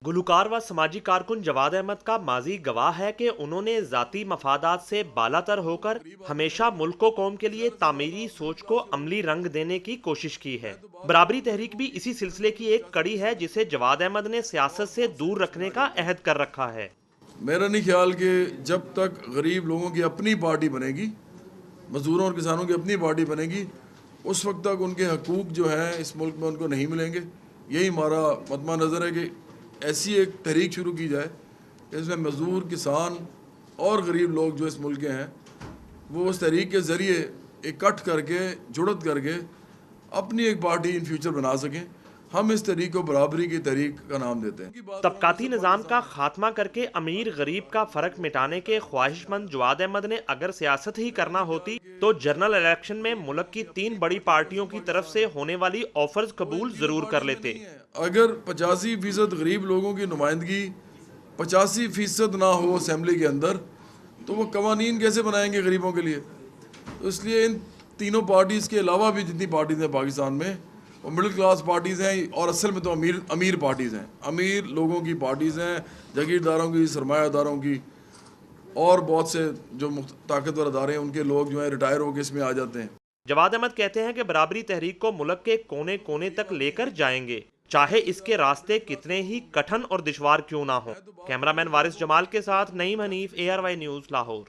گلوکار و سماجی کارکن جواد احمد کا ماضی گواہ ہے کہ انہوں نے ذاتی مفادات سے بالاتر ہو کر ہمیشہ ملک و قوم کے لیے تعمیری سوچ کو عملی رنگ دینے کی کوشش کی ہے۔ برابری تحریک بھی اسی سلسلے کی ایک کڑی ہے جسے جواد احمد نے سیاست سے دور رکھنے کا عہد کر رکھا ہے۔ میرا نہیں خیال کہ جب تک غریب لوگوں کی اپنی پارٹی بنے گی، مزدوروں اور کسانوں کی اپنی پارٹی بنے گی، اس وقت تک ان کے حقوق جو ہیں اس ملک میں ان کو نہیں ملیں گے۔ یہی ہمارا مطمع نظر ہے کہ ایسی ایک تحریک شروع کی جائے کہ اس میں مزدور، کسان اور غریب لوگ جو اس ملک کے ہیں وہ اس تحریک کے ذریعے اکٹھ کر کے، جڑت کر کے اپنی ایک پارٹی ان فیوچر بنا سکیں۔ ہم اس تحریک کو برابری کی تحریک کا نام دیتے ہیں۔ طبقاتی نظام کا خاتمہ کر کے امیر غریب کا فرق مٹانے کے خواہش مند جواد احمد نے اگر سیاست ہی کرنا ہوتی تو جنرل الیکشن میں ملک کی 3 بڑی پارٹیوں کی طرف سے ہونے والی آفرز قبول ضرور کر لیتے۔ اگر 85% غریب لوگوں کی نمائندگی 85% نہ ہو اسمبلی کے اندر تو وہ قوانین کیسے بنائیں گے غریبوں کے لیے؟ تو اس لیے ان تینوں پارٹیز کے علاوہ بھی جتنی پارٹیز ہیں پاکستان میں وہ مڈل کلاس پارٹیز ہیں، اور اصل میں تو امیر پارٹیز ہیں، امیر لوگوں کی پارٹیز ہیں، جاگیرداروں کی، سرمایہ داروں کی، اور بہت سے جو طاقتور ادارے ہیں ان کے لوگ جو ہیں ریٹائر ہو کے اس میں آ جاتے ہیں۔ جواد احمد کہتے ہیں کہ برابری تحریک کو ملک کے کونے کونے تک لے کر جائیں گے، چاہے اس کے راستے کتنے ہی کٹھن اور دشوار کیوں نہ ہوں۔ کیمرہ مین وارث جمال کے ساتھ نعیم حنیف، ARY نیوز، لاہور۔